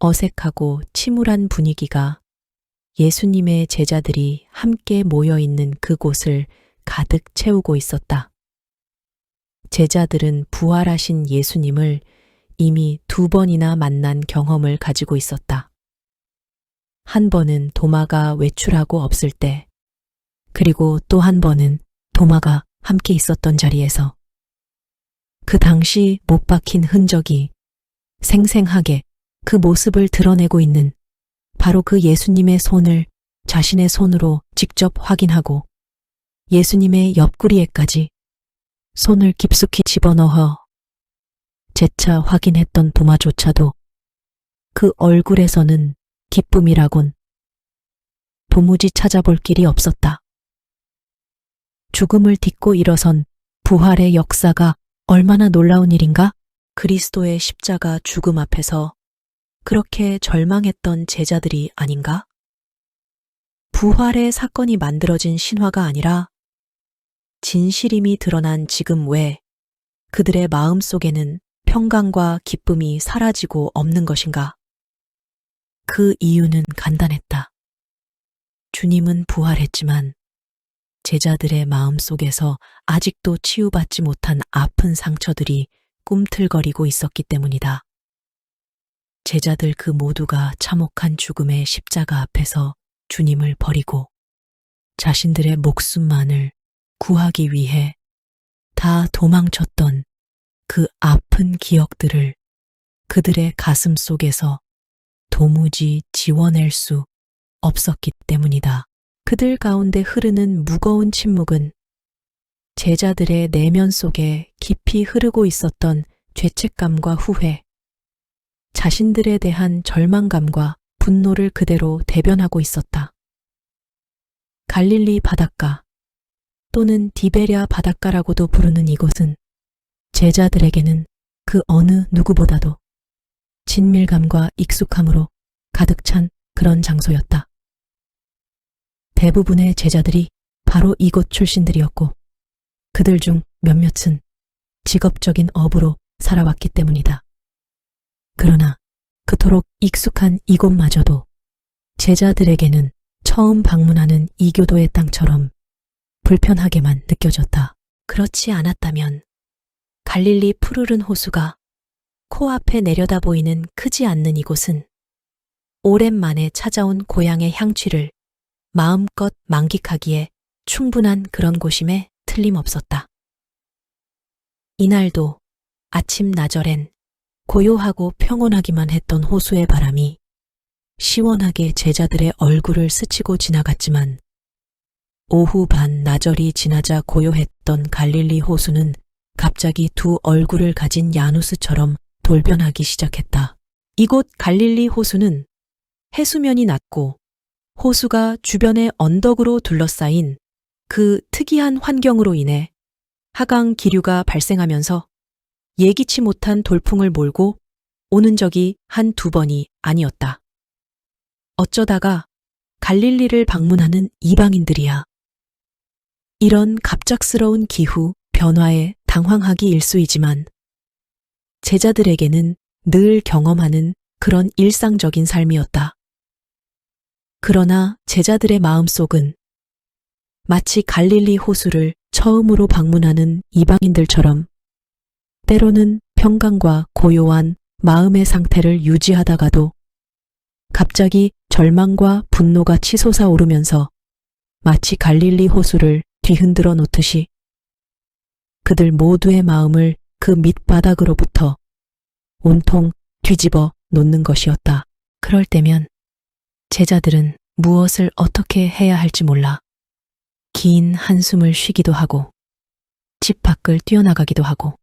어색하고 침울한 분위기가 예수님의 제자들이 함께 모여 있는 그곳을 가득 채우고 있었다. 제자들은 부활하신 예수님을 이미 2번이나 만난 경험을 가지고 있었다. 한 번은 도마가 외출하고 없을 때, 그리고 또 한 번은 도마가 함께 있었던 자리에서 그 당시 못 박힌 흔적이 생생하게 그 모습을 드러내고 있는 바로 그 예수님의 손을 자신의 손으로 직접 확인하고 예수님의 옆구리에까지 손을 깊숙이 집어넣어 재차 확인했던 도마조차도 그 얼굴에서는 기쁨이라곤 도무지 찾아볼 길이 없었다. 죽음을 딛고 일어선 부활의 역사가 얼마나 놀라운 일인가? 그리스도의 십자가 죽음 앞에서 그렇게 절망했던 제자들이 아닌가? 부활의 사건이 만들어진 신화가 아니라 진실임이 드러난 지금 왜 그들의 마음 속에는 평강과 기쁨이 사라지고 없는 것인가? 그 이유는 간단했다. 주님은 부활했지만 제자들의 마음 속에서 아직도 치유받지 못한 아픈 상처들이 꿈틀거리고 있었기 때문이다. 제자들 그 모두가 참혹한 죽음의 십자가 앞에서 주님을 버리고 자신들의 목숨만을 구하기 위해 다 도망쳤던 그 아픈 기억들을 그들의 가슴 속에서 도무지 지워낼 수 없었기 때문이다. 그들 가운데 흐르는 무거운 침묵은 제자들의 내면 속에 깊이 흐르고 있었던 죄책감과 후회, 자신들에 대한 절망감과 분노를 그대로 대변하고 있었다. 갈릴리 바닷가 또는 디베랴 바닷가라고도 부르는 이곳은 제자들에게는 그 어느 누구보다도 친밀감과 익숙함으로 가득 찬 그런 장소였다. 대부분의 제자들이 바로 이곳 출신들이었고 그들 중 몇몇은 직업적인 업으로 살아왔기 때문이다. 그러나 그토록 익숙한 이곳마저도 제자들에게는 처음 방문하는 이교도의 땅처럼 불편하게만 느껴졌다. 그렇지 않았다면 갈릴리 푸르른 호수가 코앞에 내려다 보이는 크지 않는 이곳은 오랜만에 찾아온 고향의 향취를 마음껏 만끽하기에 충분한 그런 곳임에 틀림없었다. 이날도 아침 나절엔 고요하고 평온하기만 했던 호수의 바람이 시원하게 제자들의 얼굴을 스치고 지나갔지만 오후 반 나절이 지나자 고요했던 갈릴리 호수는 갑자기 두 얼굴을 가진 야누스처럼 돌변하기 시작했다. 이곳 갈릴리 호수는 해수면이 낮고 호수가 주변의 언덕으로 둘러싸인 그 특이한 환경으로 인해 하강 기류가 발생하면서 예기치 못한 돌풍을 몰고 오는 적이 한두 번이 아니었다. 어쩌다가 갈릴리를 방문하는 이방인들이야. 이런 갑작스러운 기후, 변화에 당황하기 일쑤이지만 제자들에게는 늘 경험하는 그런 일상적인 삶이었다. 그러나 제자들의 마음속은 마치 갈릴리 호수를 처음으로 방문하는 이방인들처럼 때로는 평강과 고요한 마음의 상태를 유지하다가도 갑자기 절망과 분노가 치솟아 오르면서 마치 갈릴리 호수를 뒤흔들어 놓듯이 그들 모두의 마음을 그 밑바닥으로부터 온통 뒤집어 놓는 것이었다. 그럴 때면 제자들은 무엇을 어떻게 해야 할지 몰라 긴 한숨을 쉬기도 하고 집 밖을 뛰어나가기도 하고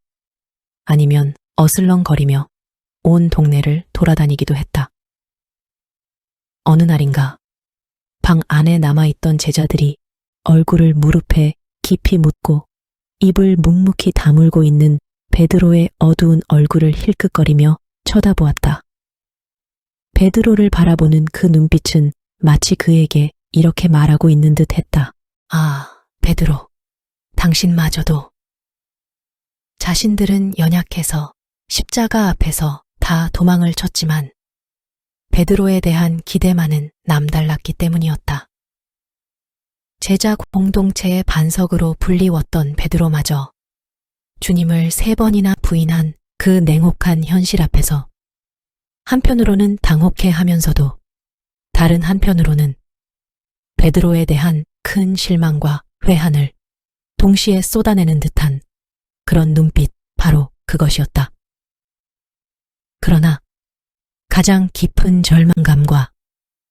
아니면 어슬렁거리며 온 동네를 돌아다니기도 했다. 어느 날인가 방 안에 남아있던 제자들이 얼굴을 무릎에 깊이 묻고 입을 묵묵히 다물고 있는 베드로의 어두운 얼굴을 힐끗거리며 쳐다보았다. 베드로를 바라보는 그 눈빛은 마치 그에게 이렇게 말하고 있는 듯 했다. 아, 베드로, 당신마저도. 자신들은 연약해서 십자가 앞에서 다 도망을 쳤지만 베드로에 대한 기대만은 남달랐기 때문이었다. 제자 공동체의 반석으로 불리웠던 베드로마저 주님을 3번이나 부인한 그 냉혹한 현실 앞에서 한편으로는 당혹해 하면서도 다른 한편으로는 베드로에 대한 큰 실망과 회한을 동시에 쏟아내는 듯한 그런 눈빛, 바로 그것이었다. 그러나 가장 깊은 절망감과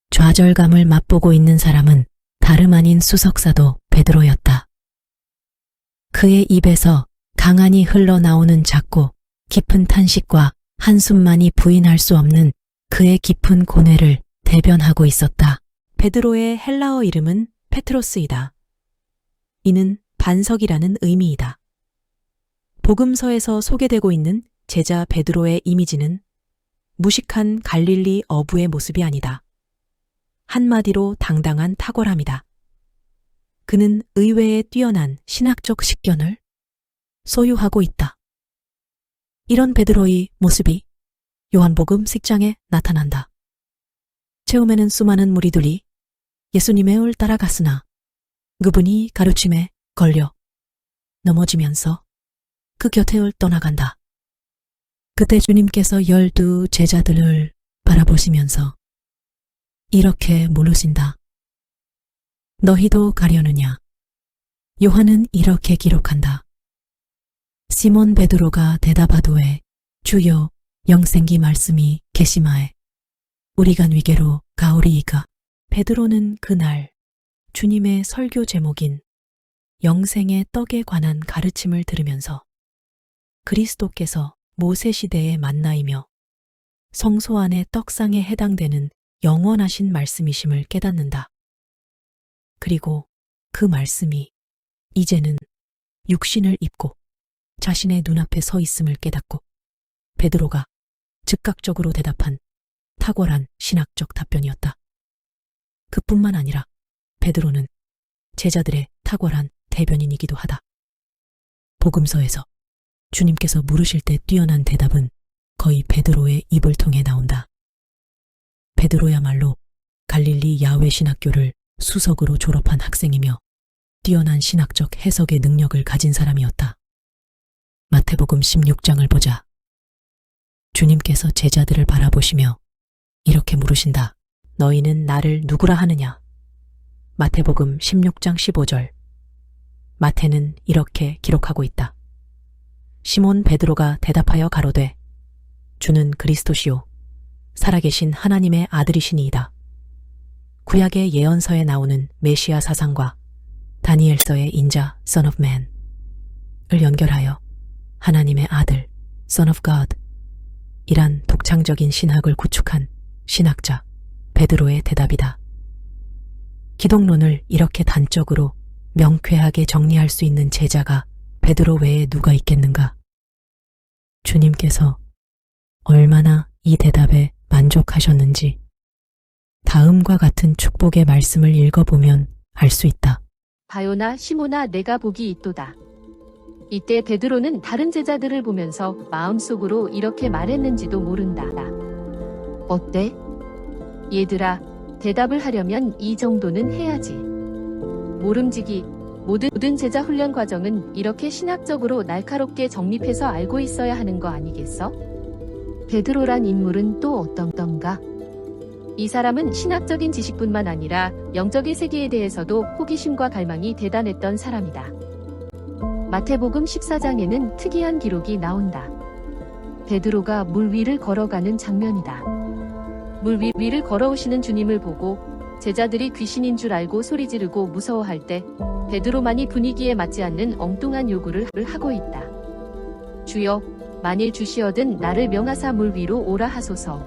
좌절감을 맛보고 있는 사람은 다름 아닌 수석사도 베드로였다. 그의 입에서 강한이 흘러나오는 작고 깊은 탄식과 한숨만이 부인할 수 없는 그의 깊은 고뇌를 대변하고 있었다. 베드로의 헬라어 이름은 페트로스이다. 이는 반석이라는 의미이다. 복음서에서 소개되고 있는 제자 베드로의 이미지는 무식한 갈릴리 어부의 모습이 아니다. 한마디로 당당한 탁월함이다. 그는 의외의 뛰어난 신학적 식견을 소유하고 있다. 이런 베드로의 모습이 요한복음 10장에 나타난다. 처음에는 수많은 무리들이 예수님의 을 따라갔으나 그분이 가르침에 걸려 넘어지면서 그 곁을 떠나간다. 그때 주님께서 12 제자들을 바라보시면서 이렇게 물으신다. 너희도 가려느냐? 요한은 이렇게 기록한다. 시몬 베드로가 대답하도에 주여 영생기 말씀이 계시마에 우리가 위계로 가오리이까. 베드로는 그날 주님의 설교 제목인 영생의 떡에 관한 가르침을 들으면서 그리스도께서 모세 시대의 만나이며 성소 안의 떡상에 해당되는 영원하신 말씀이심을 깨닫는다. 그리고 그 말씀이 이제는 육신을 입고 자신의 눈앞에 서 있음을 깨닫고 베드로가 즉각적으로 대답한 탁월한 신학적 답변이었다. 그뿐만 아니라 베드로는 제자들의 탁월한 대변인이기도 하다. 복음서에서 주님께서 물으실 때 뛰어난 대답은 거의 베드로의 입을 통해 나온다. 베드로야말로 갈릴리 야외 신학교를 수석으로 졸업한 학생이며 뛰어난 신학적 해석의 능력을 가진 사람이었다. 마태복음 16장을 보자. 주님께서 제자들을 바라보시며 이렇게 물으신다. 너희는 나를 누구라 하느냐? 마태복음 16장 15절. 마태는 이렇게 기록하고 있다. 시몬 베드로가 대답하여 가로되 주는 그리스도시요 살아계신 하나님의 아들이시니이다. 구약의 예언서에 나오는 메시아 사상과 다니엘서의 인자 Son of Man을 연결하여 하나님의 아들 Son of God 이란 독창적인 신학을 구축한 신학자 베드로의 대답이다. 기독론을 이렇게 단적으로 명쾌하게 정리할 수 있는 제자가 베드로 외에 누가 있겠는가? 주님께서 얼마나 이 대답에 만족하셨는지 다음과 같은 축복의 말씀을 읽어보면 알 수 있다. 바요나 시모나 내가 복이 있도다. 이때 베드로는 다른 제자들을 보면서 마음속으로 이렇게 말했는지도 모른다. 어때? 얘들아, 대답을 하려면 이 정도는 해야지. 모름지기, 모든 제자 훈련 과정은 이렇게 신학적으로 날카롭게 정립해서 알고 있어야 하는 거 아니겠어? 베드로란 인물은 또 어떤가? 이 사람은 신학적인 지식뿐만 아니라 영적인 세계에 대해서도 호기심과 갈망이 대단했던 사람이다. 마태복음 14장에는 특이한 기록이 나온다. 베드로가 물 위를 걸어가는 장면이다. 물 위를 걸어오시는 주님을 보고 제자들이 귀신인 줄 알고 소리 지르고 무서워할 때 베드로만이 분위기에 맞지 않는 엉뚱한 요구를 하고 있다. 주여, 만일 주시어든 나를 명하사 물 위로 오라 하소서.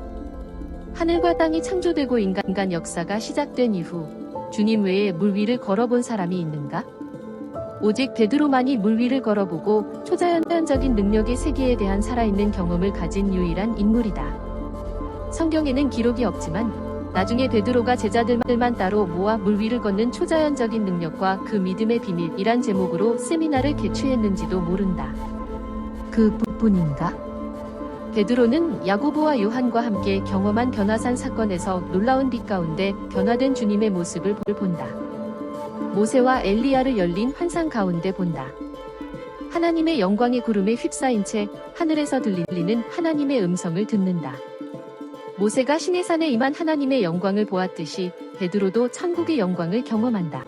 하늘과 땅이 창조되고 인간 역사가 시작된 이후 주님 외에 물 위를 걸어본 사람이 있는가? 오직 베드로만이 물 위를 걸어보고 초자연적인 능력의 세계에 대한 살아있는 경험을 가진 유일한 인물이다. 성경에는 기록이 없지만 나중에 베드로가 제자들만 따로 모아 물 위를 걷는 초자연적인 능력과 그 믿음의 비밀이란 제목으로 세미나를 개최했는지도 모른다. 그뿐인가? 베드로는 야고보와 요한과 함께 경험한 변화산 사건에서 놀라운 빛 가운데 변화된 주님의 모습을 본다. 모세와 엘리야를 열린 환상 가운데 본다. 하나님의 영광의 구름에 휩싸인 채 하늘에서 들리는 하나님의 음성을 듣는다. 모세가 시내산에 임한 하나님의 영광을 보았듯이 베드로도 천국의 영광을 경험한다.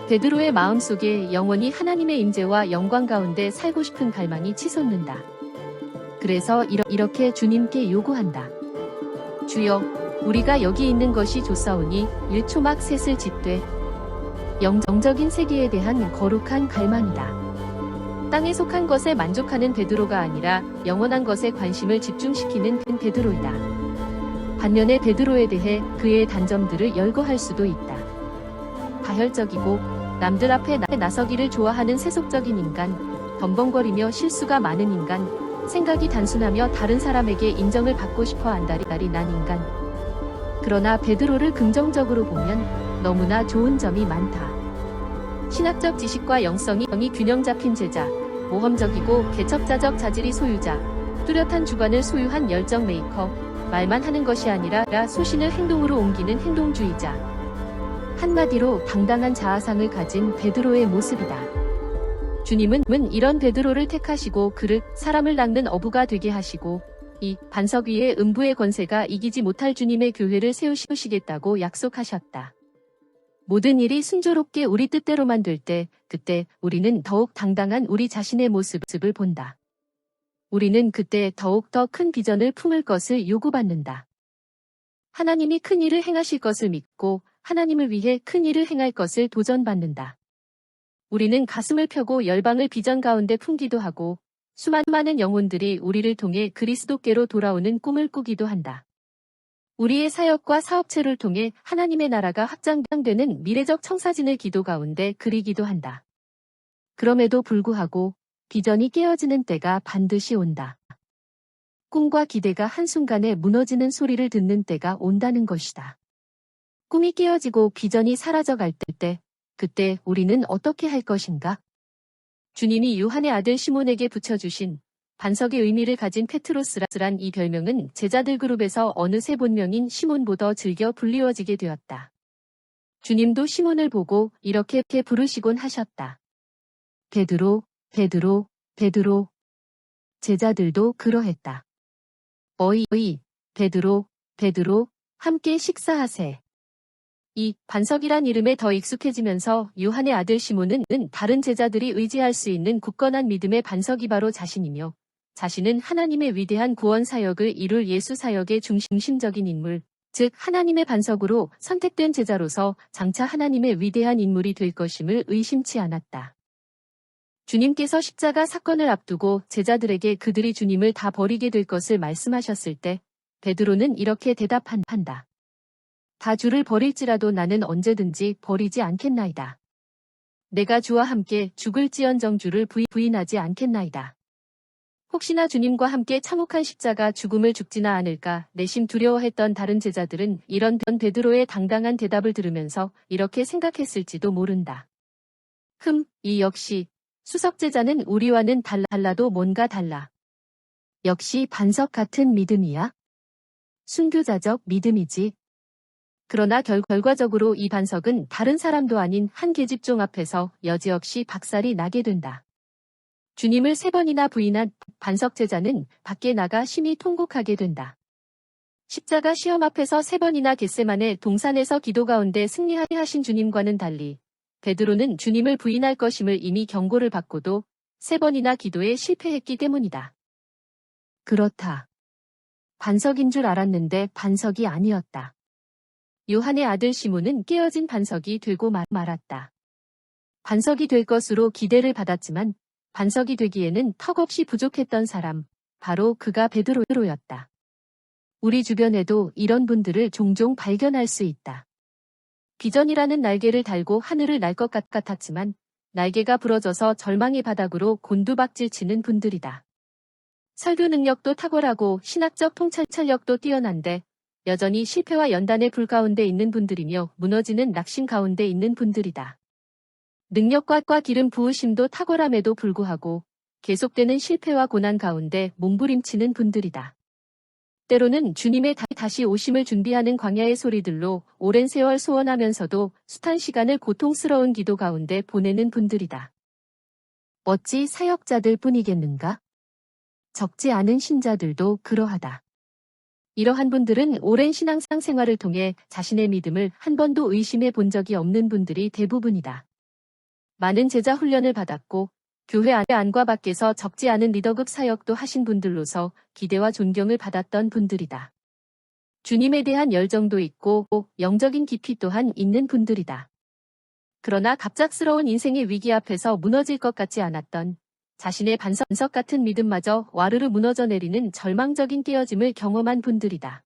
베드로의 마음속에 영원히 하나님의 임재와 영광 가운데 살고 싶은 갈망이 치솟는다. 그래서 이렇게 주님께 요구한다. 주여, 우리가 여기 있는 것이 좋사오니 1초막 셋을 짓되 영적인 세계에 대한 거룩한 갈망이다. 땅에 속한 것에 만족하는 베드로가 아니라 영원한 것에 관심을 집중시키는 베드로이다. 반면에 베드로에 대해 그의 단점들을 열거할 수도 있다. 가혈적이고 남들 앞에 나서기를 좋아하는 세속적인 인간, 덤벙거리며 실수가 많은 인간, 생각이 단순하며 다른 사람에게 인정을 받고 싶어 안달이 난 인간. 그러나 베드로를 긍정적으로 보면 너무나 좋은 점이 많다. 신학적 지식과 영성이 균형 잡힌 제자, 모험적이고 개척자적 자질이 소유자, 뚜렷한 주관을 소유한 열정 메이커, 말만 하는 것이 아니라 소신을 행동으로 옮기는 행동주의자. 한마디로 당당한 자아상을 가진 베드로의 모습이다. 주님은 이런 베드로를 택하시고 그를 사람을 낚는 어부가 되게 하시고 이 반석 위에 음부의 권세가 이기지 못할 주님의 교회를 세우시겠다고 약속하셨다. 모든 일이 순조롭게 우리 뜻대로만 될 때, 그때 우리는 더욱 당당한 우리 자신의 모습을 본다. 우리는 그때 더욱 더 큰 비전을 품을 것을 요구받는다. 하나님이 큰 일을 행하실 것을 믿고 하나님을 위해 큰 일을 행할 것을 도전받는다. 우리는 가슴을 펴고 열방을 비전 가운데 품기도 하고 수많은 영혼들이 우리를 통해 그리스도께로 돌아오는 꿈을 꾸기도 한다. 우리의 사역과 사업체를 통해 하나님의 나라가 확장되는 미래적 청사진을 기도 가운데 그리기도 한다. 그럼에도 불구하고 비전이 깨어지는 때가 반드시 온다. 꿈과 기대가 한순간에 무너지는 소리를 듣는 때가 온다는 것이다. 꿈이 깨어지고 비전이 사라져갈 때, 그때 우리는 어떻게 할 것인가? 주님이 요한의 아들 시몬에게 붙여주신 반석의 의미를 가진 페트로스란 이 별명은 제자들 그룹에서 어느새 본명인 시몬보다 즐겨 불리워지게 되었다. 주님도 시몬을 보고 이렇게 부르시곤 하셨다. 베드로, 베드로, 베드로. 제자들도 그러했다. 어이, 베드로, 베드로, 함께 식사하세. 이 반석이란 이름에 더 익숙해지면서 요한의 아들 시몬은 다른 제자들이 의지할 수 있는 굳건한 믿음의 반석이 바로 자신이며 자신은 하나님의 위대한 구원 사역을 이룰 예수 사역의 중심적인 인물, 즉 하나님의 반석으로 선택된 제자로서 장차 하나님의 위대한 인물이 될 것임을 의심치 않았다. 주님께서 십자가 사건을 앞두고 제자들에게 그들이 주님을 다 버리게 될 것을 말씀하셨을 때 베드로는 이렇게 대답한다. 다 주를 버릴지라도 나는 언제든지 버리지 않겠나이다. 내가 주와 함께 죽을지언정 주를 부인하지 않겠나이다. 혹시나 주님과 함께 참혹한 십자가 죽음을 죽지나 않을까 내심 두려워했던 다른 제자들은 이런 베드로의 당당한 대답을 들으면서 이렇게 생각했을지도 모른다. 이 역시 수석제자는 우리와는 달라도 뭔가 달라. 역시 반석 같은 믿음이야. 순교자적 믿음이지. 그러나 결과적으로 이 반석은 다른 사람도 아닌 한 계집종 앞에서 여지없이 박살이 나게 된다. 주님을 3번이나 부인한 반석 제자는 밖에 나가 심히 통곡하게 된다. 십자가 시험 앞에서 3번이나 겟세마네 동산에서 기도 가운데 승리하신 주님과는 달리 베드로는 주님을 부인할 것임을 이미 경고를 받고도 3번이나 기도에 실패했기 때문이다. 그렇다. 반석인 줄 알았는데 반석이 아니었다. 요한의 아들 시몬은 깨어진 반석이 되고 말았다. 반석이 될 것으로 기대를 받았지만 반석이 되기에는 턱없이 부족했던 사람, 바로 그가 베드로였다. 우리 주변에도 이런 분들을 종종 발견할 수 있다. 비전이라는 날개를 달고 하늘을 날 것 같았지만 날개가 부러져서 절망의 바닥으로 곤두박질 치는 분들이다. 설교 능력도 탁월하고 신학적 통찰력도 뛰어난데 여전히 실패와 연단의 불 가운데 있는 분들이며 무너지는 낙심 가운데 있는 분들이다. 능력과 기름 부으심도 탁월함에도 불구하고 계속되는 실패와 고난 가운데 몸부림치는 분들이다. 때로는 주님의 다시 오심을 준비하는 광야의 소리들로 오랜 세월 소원하면서도 숱한 시간을 고통스러운 기도 가운데 보내는 분들이다. 어찌 사역자들 뿐이겠는가? 적지 않은 신자들도 그러하다. 이러한 분들은 오랜 신앙상 생활을 통해 자신의 믿음을 한 번도 의심해 본 적이 없는 분들이 대부분이다. 많은 제자 훈련을 받았고 교회 안과 밖에서 적지 않은 리더급 사역도 하신 분들로서 기대와 존경을 받았던 분들이다. 주님에 대한 열정도 있고 영적인 깊이 또한 있는 분들이다. 그러나 갑작스러운 인생의 위기 앞에서 무너질 것 같지 않았던 자신의 반석 같은 믿음마저 와르르 무너져 내리는 절망적인 깨어짐을 경험한 분들이다.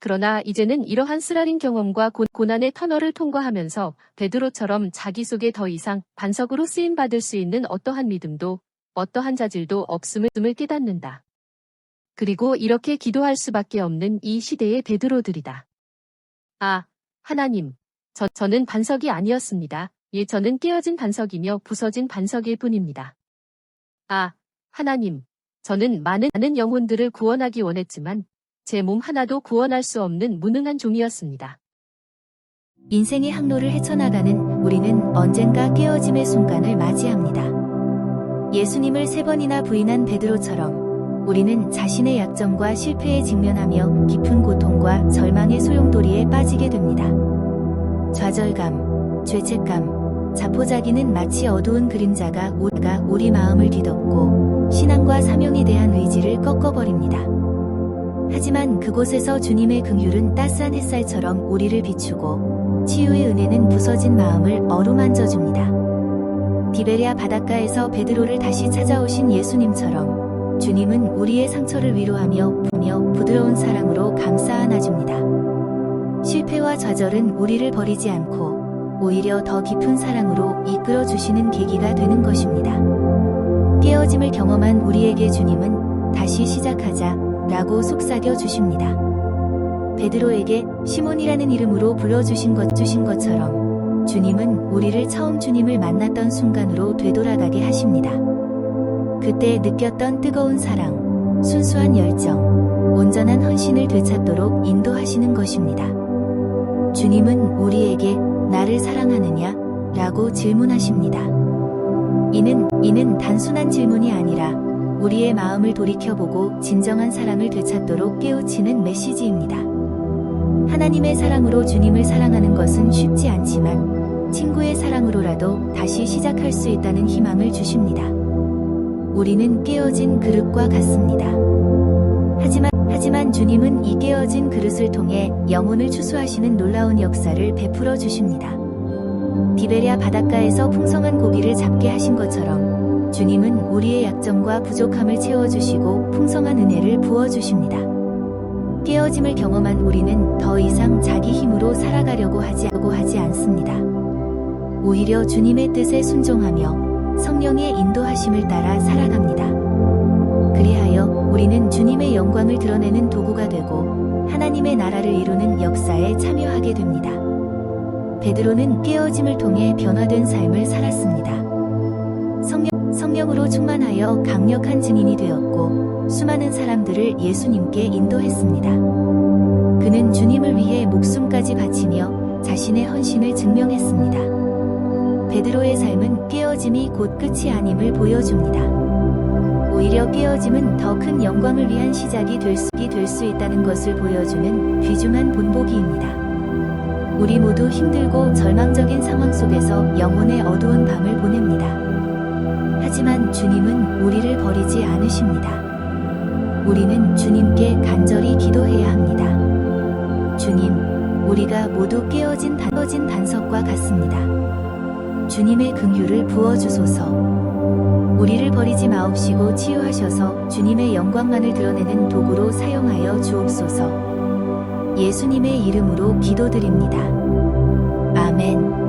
그러나 이제는 이러한 쓰라린 경험과 고난의 터널을 통과하면서 베드로처럼 자기 속에 더 이상 반석으로 쓰임받을 수 있는 어떠한 믿음도 어떠한 자질도 없음을 깨닫는다. 그리고 이렇게 기도할 수밖에 없는 이 시대의 베드로들이다. 아, 하나님, 저는 반석이 아니었습니다. 예, 저는 깨어진 반석이며 부서진 반석일 뿐입니다. 아, 하나님, 저는 많은 영혼들을 구원하기 원했지만 제 몸 하나도 구원할 수 없는 무능한 종이었습니다. 인생의 항로를 헤쳐나가는 우리는 언젠가 깨어짐의 순간을 맞이합니다. 예수님을 3번이나 부인한 베드로처럼 우리는 자신의 약점과 실패에 직면하며 깊은 고통과 절망의 소용돌이에 빠지게 됩니다. 좌절감, 죄책감, 자포자기는 마치 어두운 그림자가 우리 마음을 뒤덮고 신앙과 사명에 대한 의지를 꺾어버립니다. 하지만 그곳에서 주님의 긍휼은 따스한 햇살처럼 우리를 비추고 치유의 은혜는 부서진 마음을 어루만져 줍니다. 디베랴 바닷가에서 베드로를 다시 찾아오신 예수님처럼 주님은 우리의 상처를 위로하며 부드러운 사랑으로 감싸 안아줍니다. 실패와 좌절은 우리를 버리지 않고 오히려 더 깊은 사랑으로 이끌어 주시는 계기가 되는 것입니다. 깨어짐을 경험한 우리에게 주님은 다시 시작하자 라고 속삭여 주십니다. 베드로에게 시몬이라는 이름으로 불러주신 것처럼 주님은 우리를 처음 주님을 만났던 순간으로 되돌아가게 하십니다. 그때 느꼈던 뜨거운 사랑, 순수한 열정, 온전한 헌신을 되찾도록 인도하시는 것입니다. 주님은 우리에게 나를 사랑하느냐? 라고 질문하십니다. 이는 단순한 질문이 아니라 우리의 마음을 돌이켜보고 진정한 사랑을 되찾도록 깨우치는 메시지입니다. 하나님의 사랑으로 주님을 사랑하는 것은 쉽지 않지만 친구의 사랑으로라도 다시 시작할 수 있다는 희망을 주십니다. 우리는 깨어진 그릇과 같습니다. 하지만 주님은 이 깨어진 그릇을 통해 영혼을 추수하시는 놀라운 역사를 베풀어 주십니다. 디베랴 바닷가에서 풍성한 고기를 잡게 하신 것처럼 주님은 우리의 약점과 부족함을 채워주시고 풍성한 은혜를 부어주십니다. 깨어짐을 경험한 우리는 더 이상 자기 힘으로 살아가려고 하지 않습니다. 오히려 주님의 뜻에 순종하며 성령의 인도하심을 따라 살아갑니다. 그리하여 우리는 주님의 영광을 드러내는 도구가 되고 하나님의 나라를 이루는 역사에 참여하게 됩니다. 베드로는 깨어짐을 통해 변화된 삶을 살았습니다. 성령으로 충만하여 강력한 증인이 되었고 수많은 사람들을 예수님께 인도했습니다. 그는 주님을 위해 목숨까지 바치며 자신의 헌신을 증명했습니다. 베드로의 삶은 깨어짐이 곧 끝이 아님을 보여줍니다. 오히려 깨어짐은 더 큰 영광을 위한 시작이 될 수 있다는 것을 보여주는 귀중한 본보기입니다. 우리 모두 힘들고 절망적인 상황 속에서 영혼의 어두운 밤을 보냅니다. 하지만 주님은 우리를 버리지 않으십니다. 우리는 주님께 간절히 기도해야 합니다. 주님, 우리가 모두 깨어진 반석과 같습니다. 주님의 긍휼을 부어주소서. 우리를 버리지 마옵시고 치유하셔서 주님의 영광만을 드러내는 도구로 사용하여 주옵소서. 예수님의 이름으로 기도드립니다. 아멘.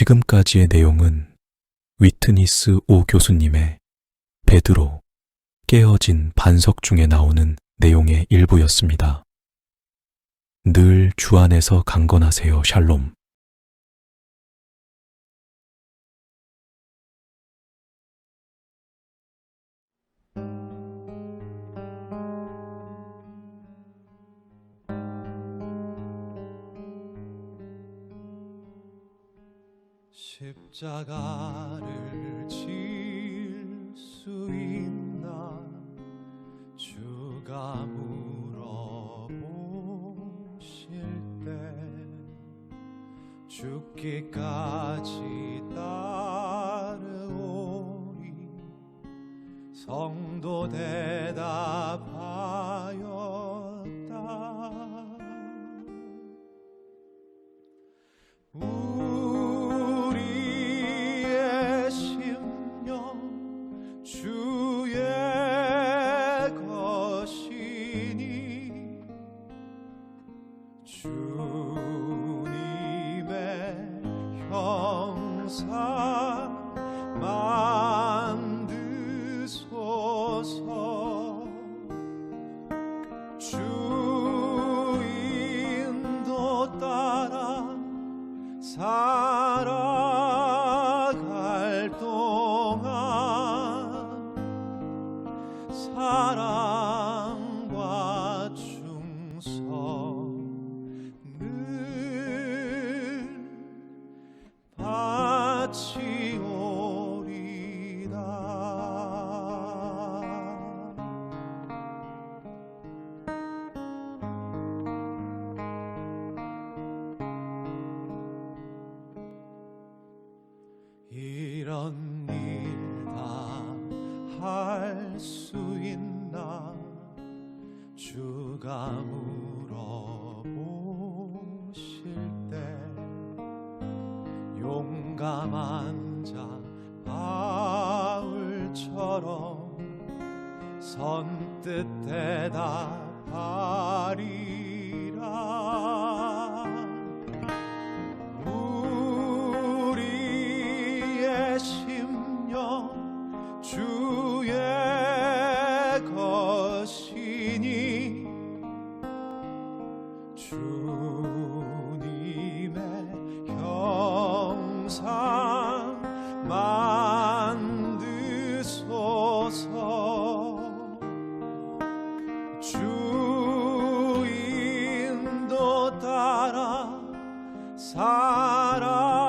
지금까지의 내용은 위트니스 오 교수님의 베드로, 깨어진 반석 중에 나오는 내용의 일부였습니다. 늘 주 안에서 강건하세요. 샬롬. 십자가를 질 수 있나 주가 물어보실 때 죽기까지 따르오리. 성도 대답하였다. 우리의 심령 주의 것이니 주님의 형상 만드소서. 주 인도 따라 살아갈 동안 사랑과 충성을 바치오리다. 이런 일 다 할 수 있나 주가 물어보실 때 용감한 자 바울처럼 선뜻 대답하리라. 우리의 심령 주의 것이니 주님의 형상 만드소서. 주 인도 따라 살아